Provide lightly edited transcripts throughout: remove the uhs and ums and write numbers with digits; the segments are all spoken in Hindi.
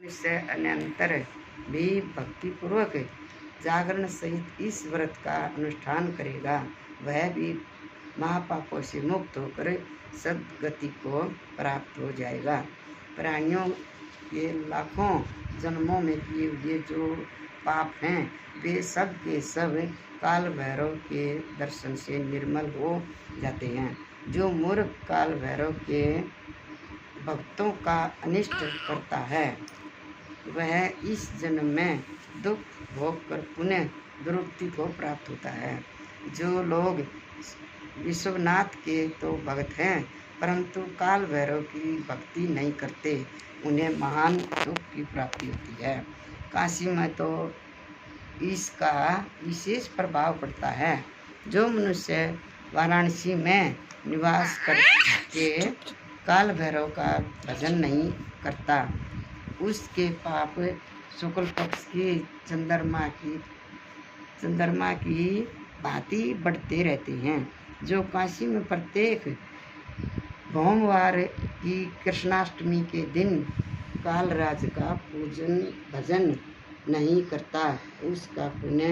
इससे अनंतर भी भक्तिपूर्वक जागरण सहित इस व्रत का अनुष्ठान करेगा, वह भी महापापों से मुक्त होकर सद्गति को प्राप्त हो जाएगा। प्राणियों के लाखों जन्मों में किए हुए जो पाप हैं वे सब के सब काल भैरव के दर्शन से निर्मल हो जाते हैं। जो मूर्ख काल भैरव के भक्तों का अनिष्ट करता है वह इस जन्म में दुख भोग कर पुनः दुर्गति को प्राप्त होता है। जो लोग विश्वनाथ के तो भक्त हैं परंतु काल भैरव की भक्ति नहीं करते उन्हें महान दुख की प्राप्ति होती है। काशी में तो इसका विशेष प्रभाव पड़ता है। जो मनुष्य वाराणसी में निवास करके काल भैरव का भजन नहीं करता उसके पाप शुक्ल पक्ष की चंद्रमा की भांति बढ़ते रहते हैं। जो काशी में प्रत्येक भोमवार की कृष्णाष्टमी के दिन कालराज का पूजन भजन नहीं करता उसका पुण्य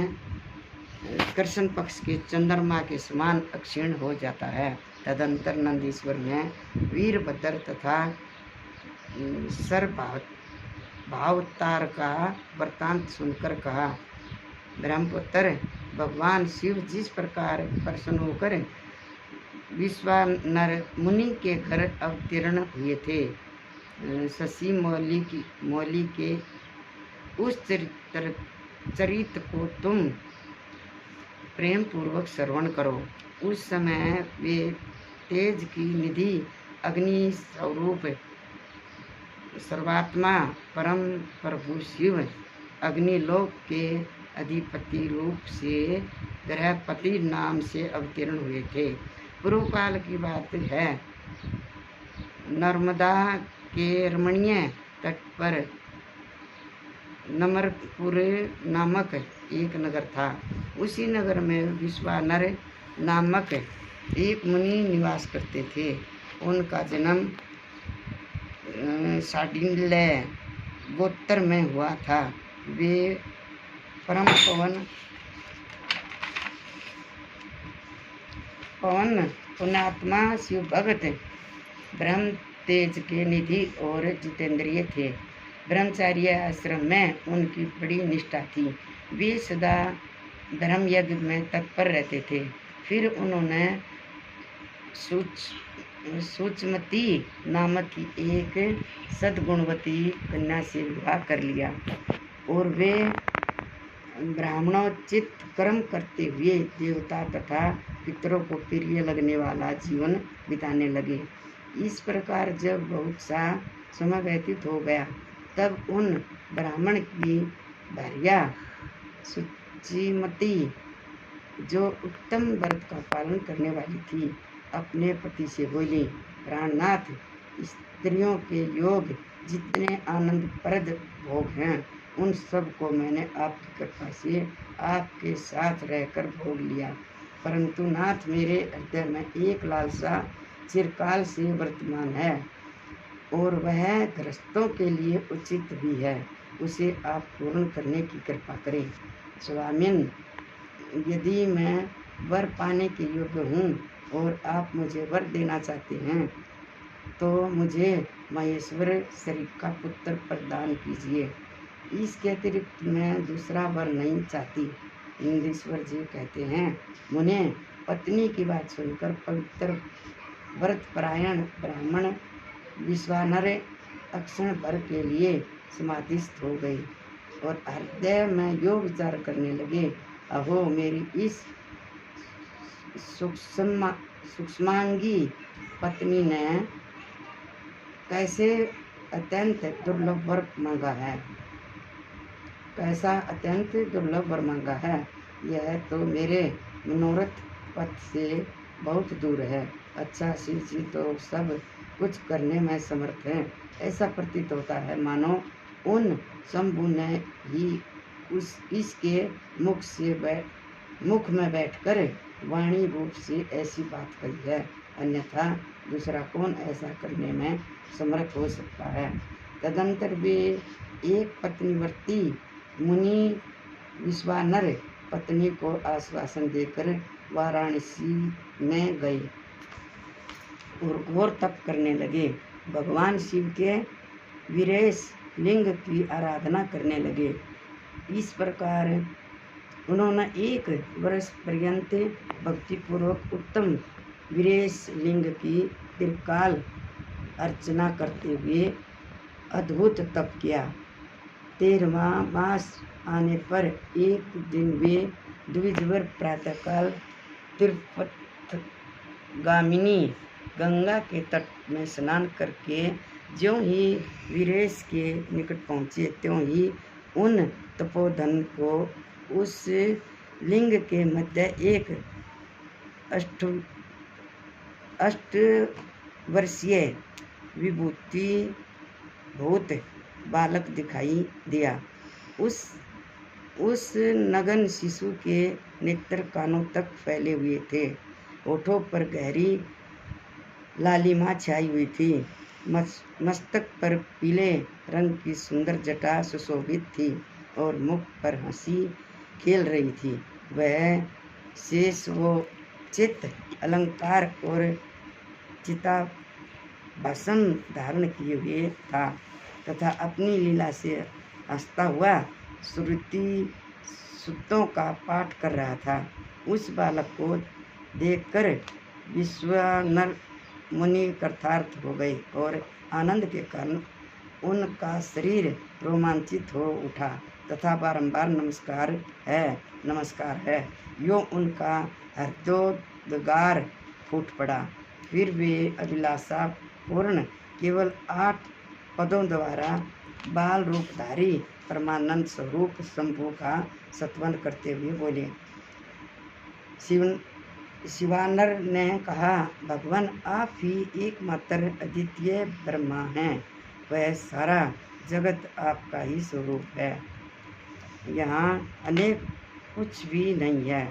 कृष्ण पक्ष के चंद्रमा के समान अक्षीण हो जाता है। तदंतर नंदीश्वर ने वीरभद्र तथा भावतार का वृत्तांत सुनकर कहा, ब्रह्मपुत्र भगवान शिव जिस प्रकार प्रसन्न होकर विश्वानर मुनि के घर अवतीर्ण हुए थे, शशि मौली के उस चरित्र को तुम प्रेम पूर्वक श्रवण करो। उस समय वे तेज की निधि अग्नि स्वरूप सर्वात्मा परम प्रभु शिव अग्निलोक के अधिपति रूप से ग्रहपति नाम से अवतीर्ण हुए थे। पूर्व काल की बात है। नर्मदा के रमणीय तट पर नमरपुर नामक एक नगर था। उसी नगर में विश्वानर नामक एक मुनि निवास करते थे। उनका जन्म साडिल्य गोत्र में हुआ था। वे परम पवन पुण्यात्मा शिव भगत ब्रह्म तेज के निधि और जितेंद्रिय थे। ब्रह्मचार्य आश्रम में उनकी बड़ी निष्ठा थी। वे सदा धर्म यज्ञ में तत्पर रहते थे। फिर उन्होंने सूचमती नामक की एक सद्गुणवती कन्या से विवाह कर लिया और वे ब्राह्मणोचित कर्म करते हुए देवता तथा पितरों को प्रिय लगने वाला जीवन बिताने लगे। इस प्रकार जब बहुत सा समय व्यतीत हो गया तब उन ब्राह्मण की भार्या सूचिमती जो उत्तम व्रत का पालन करने वाली थी अपने पति से बोली, प्राणनाथ, स्त्रियों के योग जितने आनंदप्रद भोग हैं उन सब को मैंने आपकी कृपा से आपके साथ रहकर भोग लिया, परंतु नाथ मेरे हृदय में एक लालसा चिरकाल से वर्तमान है और वह गृहस्थों के लिए उचित भी है, उसे आप पूर्ण करने की कृपा करें। स्वामिन, यदि मैं वर पाने के योग्य हूँ और आप मुझे वर देना चाहते हैं तो मुझे महेश्वर शरीफ का पुत्र प्रदान कीजिए। इसके अतिरिक्त मैं दूसरा वर नहीं चाहती। इंद्रेश्वर जी कहते हैं, मुने पत्नी की बात सुनकर पवित्र व्रतपरायण ब्राह्मण विश्वानर अक्षण भर के लिए समाधिस्थ हो गए और हृदय में यो विचार करने लगे, अहो मेरी इस सूक्ष्मांगी पत्नी ने कैसे अत्यंत दुर्लभ वर मांगा है, कैसा अत्यंत दुर्लभ वर मांगा है। यह तो मेरे मनोरथ पथ से बहुत दूर है। अच्छा, शिव जी तो सब कुछ करने में समर्थ हैं। ऐसा प्रतीत होता है मानो उन शंभु ने ही इसके मुख में बैठकर वाणी रूप से ऐसी बात कही है, अन्यथा दूसरा कौन ऐसा करने में समर्थ हो सकता है। तदंतर वे एक पत्नीव्रती मुनि विश्वानर पत्नी को आश्वासन देकर वाराणसी में गए और घोर तप करने लगे। भगवान शिव के वीरेश लिंग की आराधना करने लगे। इस प्रकार उन्होंने 1 वर्ष पर्यंत भक्तिपूर्वक उत्तम वीरेश लिंग की त्रिकाल अर्चना करते हुए अद्भुत तप किया। 13वां मास आने पर एक दिन वे द्विजवर प्रातःकाल तिरुपतगामिनी गंगा के तट में स्नान करके ज्यों ही वीरेश के निकट पहुँचे त्यों ही उन तपोधन को उस लिंग के मध्य एक अष्ट वर्षीय विभूति भूत बालक दिखाई दिया। उस नगन शिशु के नेत्र कानों तक फैले हुए थे। होठों पर गहरी लालिमा छाई हुई थी। मस्तक पर पीले रंग की सुंदर जटा सुशोभित थी और मुख पर हंसी खेल रही थी। वह शेष वो चित अलंकार और चिताभस्म धारण किए हुए था तथा अपनी लीला से हंसता हुआ श्रुति सूक्तों का पाठ कर रहा था। उस बालक को देखकर विश्वानर मुनि कृतार्थ हो गए और आनंद के कारण उनका शरीर रोमांचित हो उठा तथा बारंबार नमस्कार है यो उनका हृदयोद्गार फूट पड़ा। फिर वे अभिलाषा पूर्ण केवल 8 पदों द्वारा बाल रूपधारी परमानंद स्वरूप शंभु का सत्वन करते हुए बोले। शिवानर ने कहा, भगवान आप ही एकमात्र अद्वितीय ब्रह्मा हैं। वह सारा जगत आपका ही स्वरूप है। यहाँ अनेक कुछ भी नहीं है।